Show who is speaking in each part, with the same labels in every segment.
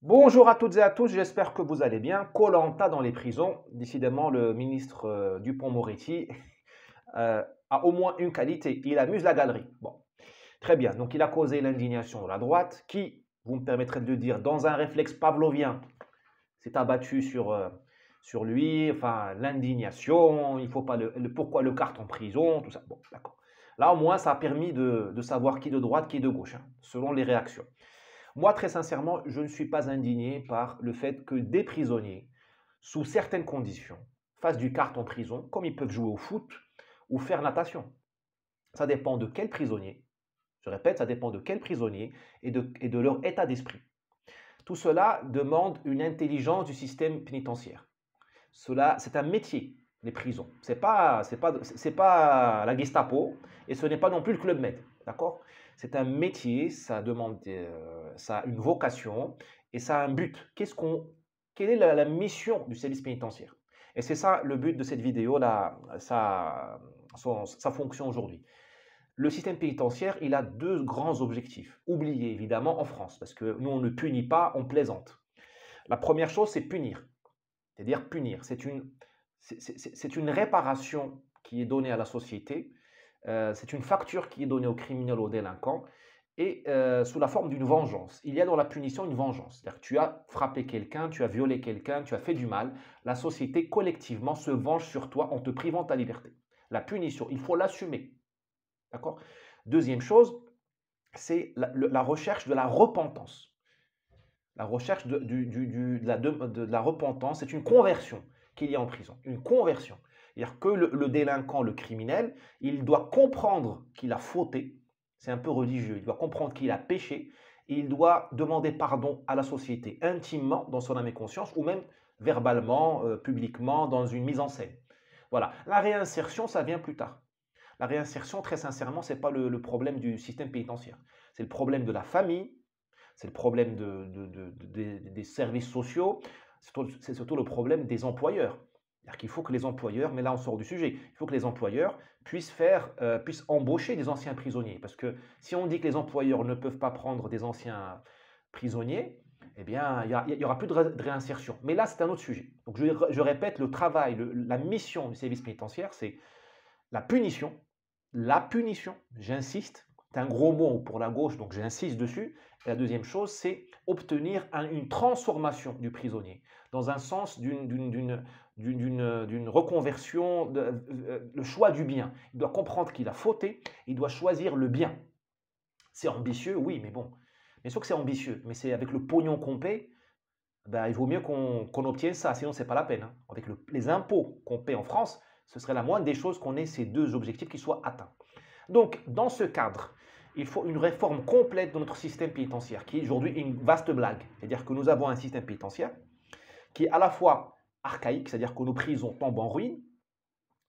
Speaker 1: Bonjour à toutes et à tous, j'espère que vous allez bien. Koh dans les prisons. Décidément, le ministre Dupond-Moretti a au moins une qualité, il amuse la galerie. Bon, très bien. Donc, il a causé l'indignation de la droite qui, vous me permettrez de le dire, dans un réflexe pavlovien, s'est abattu sur lui. Enfin, l'indignation, il faut pas pourquoi le carte en prison, tout ça. Bon, d'accord. Là, au moins, ça a permis de savoir qui de droite, qui de gauche, hein, selon les réactions. Moi, très sincèrement, je ne suis pas indigné par le fait que des prisonniers, sous certaines conditions, fassent du kart en prison, comme ils peuvent jouer au foot ou faire natation. Ça dépend de quel prisonnier. Je répète, ça dépend de quel prisonnier et de leur état d'esprit. Tout cela demande une intelligence du système pénitentiaire. Cela, c'est un métier, les prisons. C'est pas la Gestapo et ce n'est pas non plus le Club Med. D'accord? C'est un métier, ça demande, ça a une vocation et ça a un but. Quelle est la mission du service pénitentiaire? Et c'est ça le but de cette vidéo, sa fonction aujourd'hui. Le système pénitentiaire, il a deux grands objectifs, oubliés évidemment en France, parce que nous on ne punit pas, on plaisante. La première chose, c'est punir. C'est-à-dire punir. C'est une réparation qui est donnée à la société, c'est une facture qui est donnée aux criminels, aux délinquants, et sous la forme d'une vengeance. Il y a dans la punition une vengeance. C'est-à-dire que tu as frappé quelqu'un, tu as violé quelqu'un, tu as fait du mal, la société collectivement se venge sur toi en te privant de ta liberté. La punition, il faut l'assumer. D'accord? Deuxième chose, c'est la recherche de la repentance. La recherche de la repentance, c'est une conversion qu'il y a en prison, une conversion. C'est-à-dire que le délinquant, le criminel, il doit comprendre qu'il a fauté, c'est un peu religieux, il doit comprendre qu'il a péché, et il doit demander pardon à la société, intimement, dans son âme et conscience, ou même verbalement, publiquement, dans une mise en scène. Voilà. La réinsertion, ça vient plus tard. La réinsertion, très sincèrement, ce n'est pas le problème du système pénitentiaire. C'est le problème de la famille, c'est le problème des services sociaux, c'est surtout le problème des employeurs. C'est-à-dire qu'il faut que les employeurs, mais là on sort du sujet, il faut que les employeurs puissent embaucher des anciens prisonniers. Parce que si on dit que les employeurs ne peuvent pas prendre des anciens prisonniers, eh bien, il y aura plus de réinsertion. Mais là, c'est un autre sujet. Donc, je répète, le travail, la mission du service pénitentiaire, c'est la punition, j'insiste, c'est un gros mot pour la gauche, donc j'insiste dessus. Et la deuxième chose, c'est obtenir une transformation du prisonnier, dans un sens d'une reconversion, le choix du bien. Il doit comprendre qu'il a fauté, il doit choisir le bien. C'est ambitieux, oui, mais bon. Bien sûr que c'est ambitieux, mais c'est avec le pognon qu'on paie, ben, il vaut mieux qu'on obtienne ça, sinon c'est pas la peine, hein. Avec les impôts qu'on paie en France, ce serait la moindre des choses qu'on ait ces deux objectifs qui soient atteints. Donc, dans ce cadre, il faut une réforme complète de notre système pénitentiaire, qui est aujourd'hui une vaste blague. C'est-à-dire que nous avons un système pénitentiaire qui est à la fois archaïque, c'est-à-dire que nos prisons tombent en ruine,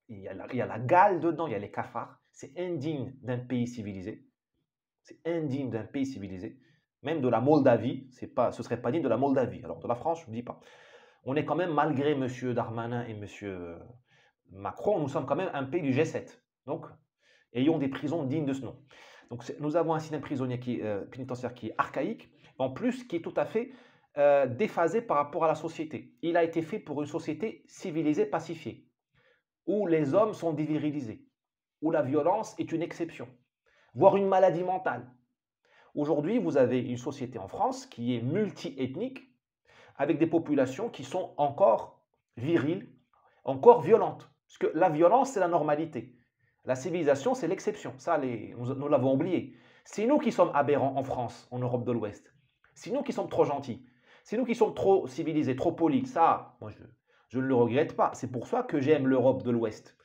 Speaker 1: il y a la gale dedans, il y a les cafards, c'est indigne d'un pays civilisé, c'est indigne d'un pays civilisé, même de la Moldavie, ce serait pas digne de la Moldavie, alors de la France, je ne dis pas. On est quand même, malgré M. Darmanin et M. Macron, nous sommes quand même un pays du G7. Donc, ayons des prisons dignes de ce nom. Donc, nous avons un système pénitentiaire qui est archaïque, en plus qui est tout à fait déphasé par rapport à la société. Il a été fait pour une société civilisée, pacifiée, où les hommes sont dévirilisés, où la violence est une exception, voire une maladie mentale. Aujourd'hui, vous avez une société en France qui est multi-ethnique, avec des populations qui sont encore viriles, encore violentes. Parce que la violence, c'est la normalité. La civilisation, c'est l'exception. Ça, nous l'avons oublié. C'est nous qui sommes aberrants en France, en Europe de l'Ouest. C'est nous qui sommes trop gentils. C'est nous qui sommes trop civilisés, trop polis. Ça, moi, je ne le regrette pas. C'est pour ça que j'aime l'Europe de l'Ouest.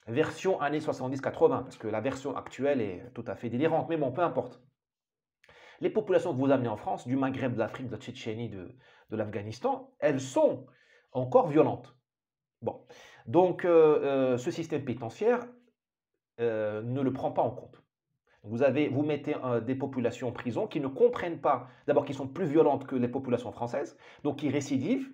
Speaker 1: Version années 70-80, parce que la version actuelle est tout à fait délirante. Mais bon, peu importe. Les populations que vous amenez en France, du Maghreb, de l'Afrique, de la Tchétchénie, de l'Afghanistan, elles sont encore violentes. Bon, donc ce système pénitentiaire ne le prend pas en compte. Vous mettez des populations en prison qui ne comprennent pas, d'abord qui sont plus violentes que les populations françaises, donc qui récidivent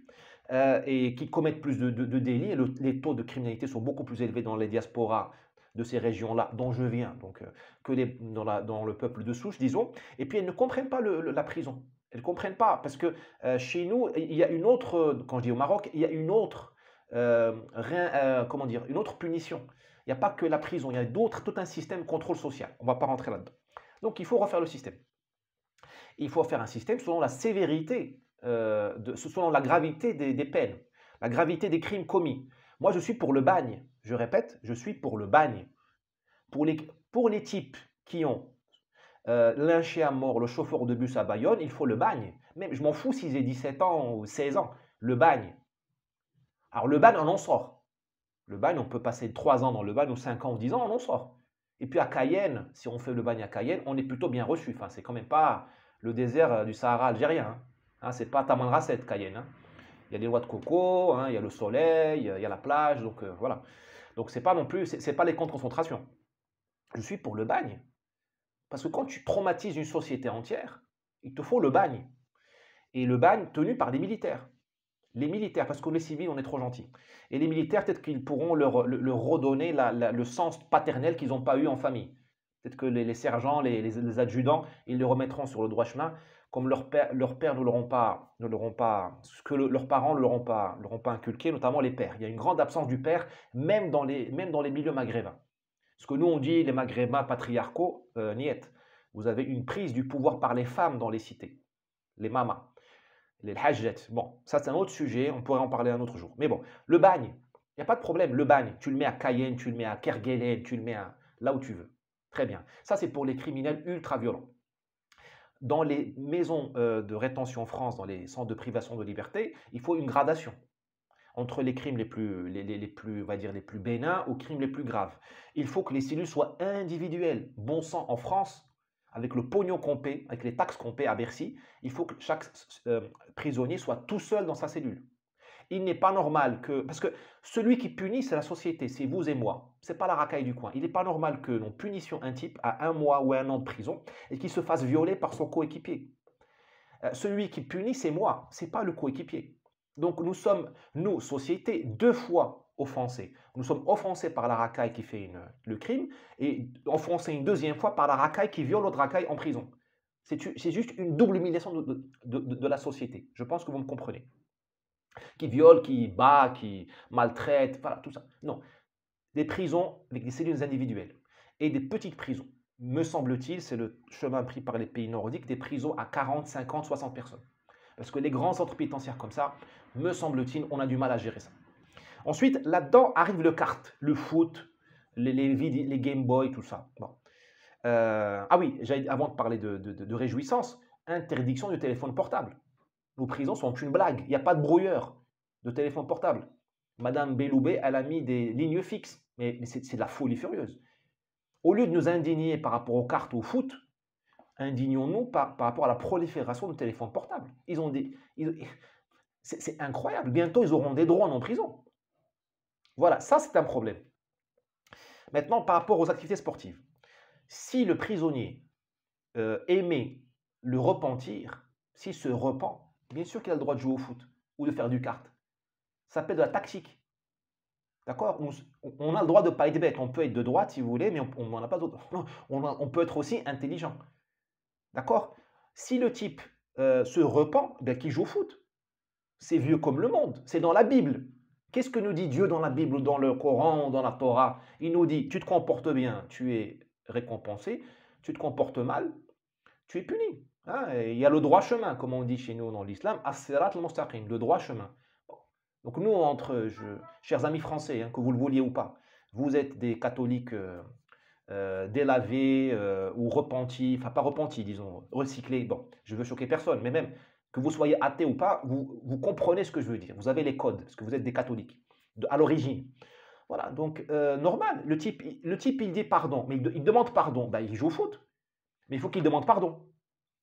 Speaker 1: et qui commettent plus de délits. Et les taux de criminalité sont beaucoup plus élevés dans les diasporas de ces régions-là dont je viens, donc, que dans le peuple de souche, disons. Et puis elles ne comprennent pas la prison. Elles ne comprennent pas parce que chez nous, il y a une autre, quand je dis au Maroc, il y a une autre, comment dire, une autre punition. Il n'y a pas que la prison, il y a d'autres, tout un système de contrôle social. On ne va pas rentrer là-dedans. Donc il faut refaire le système. Il faut faire un système selon la sévérité, selon la gravité des peines, la gravité des crimes commis. Moi, je suis pour le bagne. Je répète, je suis pour le bagne. Pour les, pour les types qui ont lynché à mort le chauffeur de bus à Bayonne, il faut le bagne. Même, je m'en fous s'ils aient 17 ans ou 16 ans. Le bagne. Alors, le bagne, on en sort. Le bagne, on peut passer 3 ans dans le bagne ou 5 ans ou 10 ans, on en sort. Et puis à Cayenne, si on fait le bagne à Cayenne, on est plutôt bien reçu. Enfin, c'est quand même pas le désert du Sahara algérien. Hein. Hein, c'est pas Tamanrasset, Cayenne. Hein. Il y a des noix de coco, hein, il y a le soleil, il y a la plage. Donc voilà. Donc c'est pas non plus, c'est pas les camps de concentration. Je suis pour le bagne. Parce que quand tu traumatises une société entière, il te faut le bagne. Et le bagne tenu par des militaires. Les militaires, parce que les civils, on est trop gentils. Et les militaires, peut-être qu'ils pourront leur redonner le sens paternel qu'ils n'ont pas eu en famille. Peut-être que les sergents, les adjudants, ils le remettront sur le droit chemin, comme leurs pères ne l'auront pas, ce que leurs parents ne leur ont pas inculqué, notamment les pères. Il y a une grande absence du père, même dans les milieux maghrébins. Ce que nous, on dit, les maghrébins patriarcaux, niet. Vous avez une prise du pouvoir par les femmes dans les cités, les mamas. Les hajjat. Bon, ça c'est un autre sujet, on pourrait en parler un autre jour. Mais bon, le bagne, il n'y a pas de problème. Le bagne, tu le mets à Cayenne, tu le mets à Kerguelen, tu le mets là où tu veux. Très bien. Ça c'est pour les criminels ultra violents. Dans les maisons de rétention en France, dans les centres de privation de liberté, il faut une gradation entre les crimes les plus, on va dire, les plus bénins aux crimes les plus graves. Il faut que les cellules soient individuelles. Bon sang, en France, avec le pognon qu'on paie, avec les taxes qu'on paie à Bercy, il faut que chaque prisonnier soit tout seul dans sa cellule. Il n'est pas normal que... Parce que celui qui punit, c'est la société, c'est vous et moi. Ce n'est pas la racaille du coin. Il n'est pas normal que l'on punissions un type à 1 mois ou 1 an de prison et qu'il se fasse violer par son coéquipier. Celui qui punit, c'est moi, ce n'est pas le coéquipier. Donc nous sommes, nous, société, 2 fois offensés. Nous sommes offensés par la racaille qui fait le crime et offensés une 2e fois par la racaille qui viole l'autre racaille en prison. C'est juste une double humiliation de la société. Je pense que vous me comprenez. Qui viole, qui bat, qui maltraite, voilà, tout ça. Non. Des prisons avec des cellules individuelles et des petites prisons. Me semble-t-il, c'est le chemin pris par les pays nordiques, des prisons à 40, 50, 60 personnes. Parce que les grands centres pénitentiaires comme ça, me semble-t-il, on a du mal à gérer ça. Ensuite, là-dedans arrive le kart, le foot, les Game Boy, tout ça. Bon. Ah oui, avant de parler de réjouissance, interdiction du téléphone portable. Nos prisons sont une blague. Il n'y a pas de brouilleur de téléphone portable. Madame Belloubet, elle a mis des lignes fixes. Mais c'est de la folie furieuse. Au lieu de nous indigner par rapport aux cartes au foot, indignons-nous par rapport à la prolifération de téléphones portables. C'est incroyable. Bientôt, ils auront des drones en prison. Voilà, ça c'est un problème. Maintenant, par rapport aux activités sportives. Si le prisonnier aimait le repentir, s'il se repent, bien sûr qu'il a le droit de jouer au foot ou de faire du kart. Ça s'appelle de la tactique. D'accord? On a le droit de ne pas être bête. On peut être de droite si vous voulez, mais on n'en a pas d'autre. On peut être aussi intelligent. D'accord? Si le type se repent, ben, qu'il joue au foot. C'est vieux comme le monde. C'est dans la Bible. Qu'est-ce que nous dit Dieu dans la Bible ou dans le Coran ou dans la Torah? Il nous dit, tu te comportes bien, tu es récompensé. Tu te comportes mal, tu es puni. Hein? Il y a le droit chemin, comme on dit chez nous dans l'islam, as-sirat al-mustaqim, le droit chemin. Donc nous, chers amis français, hein, que vous le vouliez ou pas, vous êtes des catholiques délavés ou repentis, enfin pas repentis, disons, recyclés. Bon, je veux choquer personne, mais même que vous soyez athée ou pas, vous comprenez ce que je veux dire. Vous avez les codes, parce que vous êtes des catholiques, à l'origine. Voilà, donc normal. Le type, il dit pardon, mais il demande pardon. Ben, il joue au foot, mais il faut qu'il demande pardon.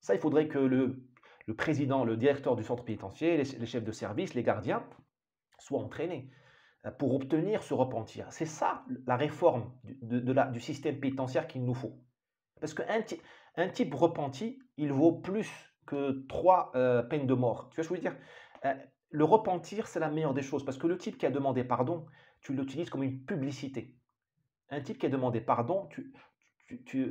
Speaker 1: Ça, il faudrait que le président, le directeur du centre pénitentiaire, les chefs de service, les gardiens, soient entraînés pour obtenir ce repentir. C'est ça la réforme du système pénitentiaire qu'il nous faut. Parce qu'un type repenti, il vaut plus que 3 peines de mort. Tu vois ce que je veux dire? Le repentir, c'est la meilleure des choses. Parce que le type qui a demandé pardon, tu l'utilises comme une publicité. Un type qui a demandé pardon,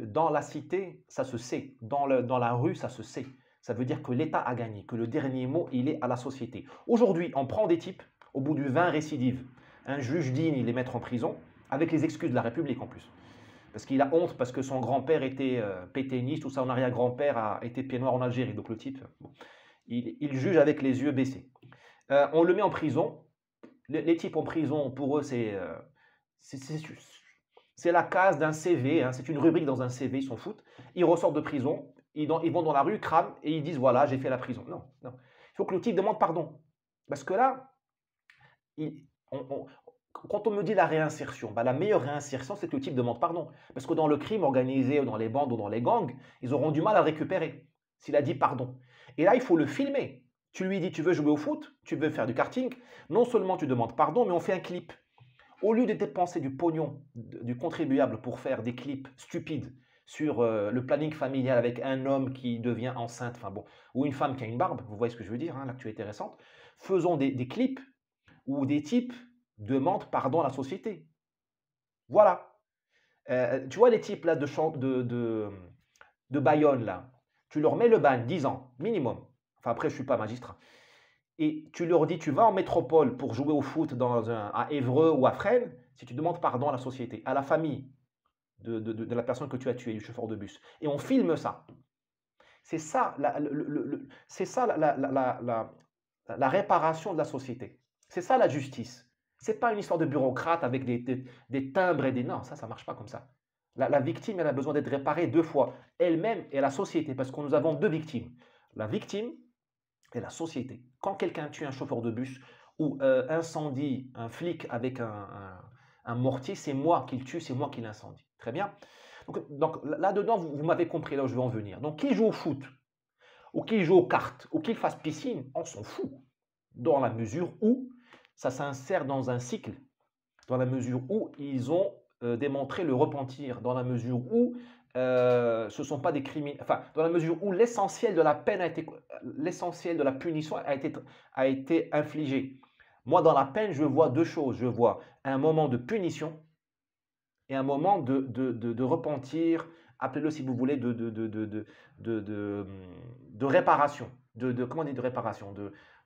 Speaker 1: dans la cité, ça se sait. Dans la rue, ça se sait. Ça veut dire que l'État a gagné, que le dernier mot, il est à la société. Aujourd'hui, on prend des types, au bout du 20 récidives, un juge digne, il les met en prison, avec les excuses de la République en plus. Parce qu'il a honte, parce que son grand-père était pétainiste, ou son arrière-grand-père a été pied noir en Algérie. Donc le type, bon, il juge avec les yeux baissés. On le met en prison. Les types en prison, pour eux, c'est la case d'un CV, hein, c'est une rubrique dans un CV, ils s'en foutent. Ils ressortent de prison, ils vont dans la rue, crament, et ils disent voilà, j'ai fait la prison. Non, non. Il faut que le type demande pardon. Parce que là, quand on me dit la réinsertion, bah, la meilleure réinsertion, c'est que le type demande pardon. Parce que dans le crime organisé, ou dans les bandes, ou dans les gangs, ils auront du mal à le récupérer s'il a dit pardon. Et là, il faut le filmer. Tu lui dis, tu veux jouer au foot, tu veux faire du karting, non seulement tu demandes pardon, mais on fait un clip. Au lieu de dépenser du pognon du contribuable pour faire des clips stupides sur le planning familial avec un homme qui devient enceinte, enfin bon, ou une femme qui a une barbe, vous voyez ce que je veux dire, hein, l'actualité récente, faisons des clips où des types demandent pardon à la société. Voilà. Tu vois les types là de Bayonne, là, tu leur mets le ban, 10 ans, minimum. Enfin après, je ne suis pas magistrat. Et tu leur dis, tu vas en métropole pour jouer au foot à Évreux ou à Fresnes, si tu demandes pardon à la société, à la famille de la personne que tu as tuée, du chauffeur de bus. Et on filme ça. C'est ça, c'est ça la réparation de la société. C'est ça la justice. Ce n'est pas une histoire de bureaucrate avec des timbres et des... Non, ça ne marche pas comme ça. La victime, elle a besoin d'être réparée 2 fois, elle-même et la société, parce que nous avons 2 victimes. La victime et la société. Quand quelqu'un tue un chauffeur de bus ou incendie un flic avec un mortier, c'est moi qui le tue, c'est moi qui l'incendie. Très bien. Donc là-dedans, vous m'avez compris là où je veux en venir. Donc qu'il joue au foot, ou qu'il joue aux cartes, ou qu'il fasse piscine, on s'en fout. Dans la mesure où ça s'insère dans un cycle, dans la mesure où ils ont démontré le repentir, dans la mesure où ce ne sont pas des criminels, enfin, dans la mesure où l'essentiel de la peine l'essentiel de la punition a été infligé. Moi, dans la peine, je vois 2 choses. Je vois un moment de punition et un moment de repentir, appelez-le si vous voulez, de réparation, comment on dit de réparation,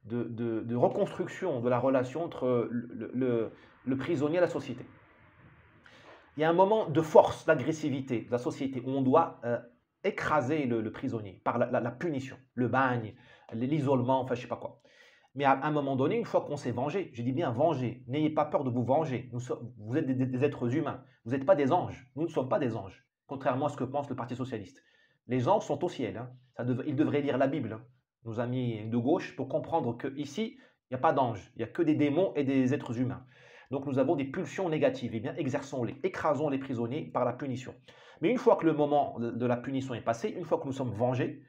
Speaker 1: de reconstruction de la relation entre le prisonnier et la société. Il y a un moment de force, d'agressivité de la société où on doit écraser le prisonnier par la punition, le bagne, l'isolement, enfin je ne sais pas quoi. Mais à un moment donné, une fois qu'on s'est vengé, je dis bien venger, n'ayez pas peur de vous venger. Vous êtes des êtres humains, vous n'êtes pas des anges. Nous ne sommes pas des anges, contrairement à ce que pense le Parti Socialiste. Les anges sont au ciel, hein. Ils devraient lire la Bible, hein, nos amis de gauche, pour comprendre qu'ici, il n'y a pas d'anges, il n'y a que des démons et des êtres humains. Donc nous avons des pulsions négatives, eh bien exerçons-les, écrasons les prisonniers par la punition. Mais une fois que le moment de la punition est passé, une fois que nous sommes vengés,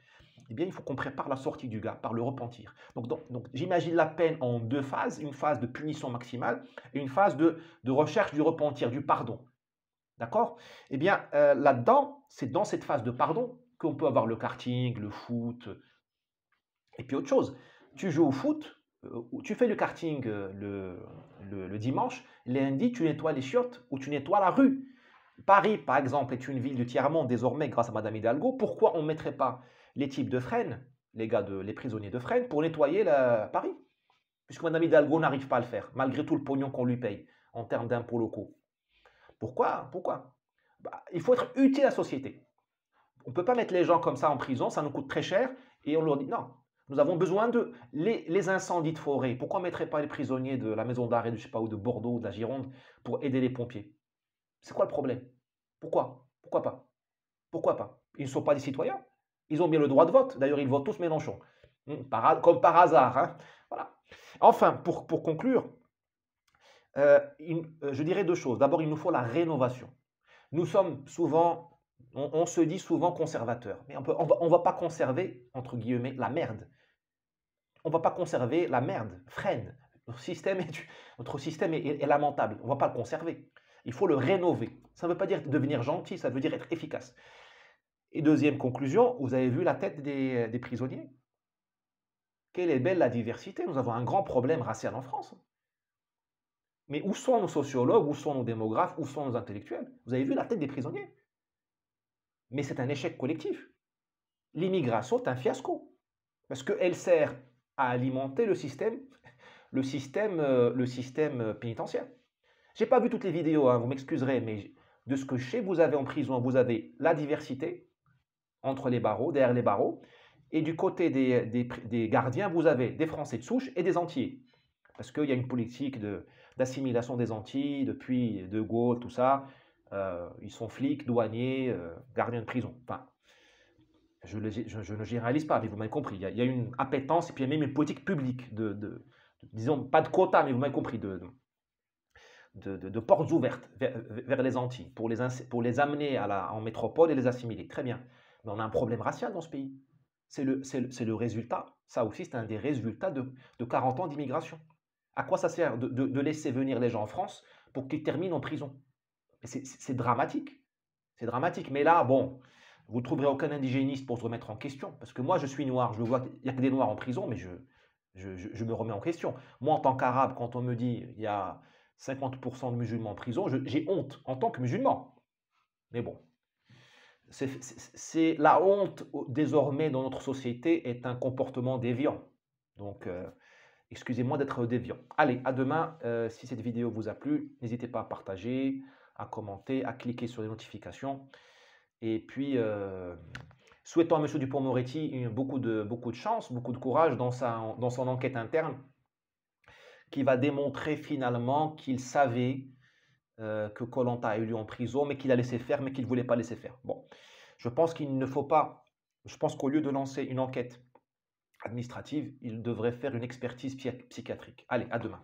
Speaker 1: eh bien, il faut qu'on prépare la sortie du gars par le repentir. Donc j'imagine la peine en 2 phases, une phase de punition maximale et une phase de recherche du repentir, du pardon. D'accord? Eh bien, là-dedans, c'est dans cette phase de pardon qu'on peut avoir le karting, le foot, et puis autre chose. Tu joues au foot, tu fais le karting le dimanche, lundi, tu nettoies les chiottes ou tu nettoies la rue. Paris, par exemple, est une ville du tiers-monde désormais grâce à Madame Hidalgo. Pourquoi on ne mettrait pas les types de Fresnes, les prisonniers de Fresnes, pour nettoyer Paris? Puisque Madame Hidalgo n'arrive pas à le faire, malgré tout le pognon qu'on lui paye en termes d'impôts locaux. Pourquoi? Bah, il faut être utile à la société. On ne peut pas mettre les gens comme ça en prison, ça nous coûte très cher, et on leur dit non. Nous avons besoin de les incendies de forêt. Pourquoi on ne mettrait pas les prisonniers de la maison d'arrêt de, je sais pas, ou de Bordeaux, de la Gironde, pour aider les pompiers? C'est quoi le problème? Pourquoi? Pourquoi pas? Pourquoi pas? Ils ne sont pas des citoyens. Ils ont bien le droit de vote. D'ailleurs, ils votent tous Mélenchon. Comme par hasard, hein. Voilà. Enfin, pour conclure, je dirais 2 choses. D'abord, il nous faut la rénovation. Nous sommes souvent, on se dit souvent conservateurs, mais on ne va pas conserver, entre guillemets, la merde. On ne va pas conserver la merde, freine. Notre système est lamentable. On ne va pas le conserver. Il faut le rénover. Ça ne veut pas dire devenir gentil, ça veut dire être efficace. Et deuxième conclusion, vous avez vu la tête des prisonniers? Quelle est belle la diversité. Nous avons un grand problème racial en France. Mais où sont nos sociologues, où sont nos démographes, où sont nos intellectuels? Vous avez vu la tête des prisonniers? Mais c'est un échec collectif. L'immigration est un fiasco. Parce qu'elle sert à alimenter le système pénitentiaire. J'ai pas vu toutes les vidéos, hein, vous m'excuserez, mais de ce que je sais, vous avez en prison, vous avez la diversité entre les barreaux, derrière les barreaux, et du côté des gardiens, vous avez des Français de souche et des Antillais. Parce qu'il y a une politique d'assimilation des Antilles depuis De Gaulle, tout ça. Ils sont flics, douaniers, gardiens de prison. Enfin, je ne généralise pas, mais vous m'avez compris. Il y a une appétence et puis il y a même une politique publique disons, pas de quota, mais vous m'avez compris, de portes ouvertes vers les Antilles pour les amener en métropole et les assimiler. Très bien. Mais on a un problème racial dans ce pays. C'est le résultat, ça aussi c'est un des résultats de 40 ans d'immigration. À quoi ça sert de laisser venir les gens en France pour qu'ils terminent en prison? C'est dramatique. C'est dramatique. Mais là, bon, vous ne trouverez aucun indigéniste pour se remettre en question. Parce que moi, je suis noir, je vois qu'il n'y a que des noirs en prison, mais je me remets en question. Moi, en tant qu'arabe, quand on me dit il y a 50% de musulmans en prison, j'ai honte en tant que musulman. Mais bon, c'est la honte désormais dans notre société est un comportement déviant. Donc, excusez-moi d'être déviant. Allez, à demain. Si cette vidéo vous a plu, n'hésitez pas à partager, à commenter, à cliquer sur les notifications. Et puis, souhaitons à M. Dupond-Moretti beaucoup de chance, beaucoup de courage dans son enquête interne, qui va démontrer finalement qu'il savait que Koh Lanta a eu lieu en prison, mais qu'il a laissé faire, mais qu'il ne voulait pas laisser faire. Bon, je pense qu'il ne faut pas, je pense qu'au lieu de lancer une enquête administrative, il devrait faire une expertise psychiatrique. Allez, à demain.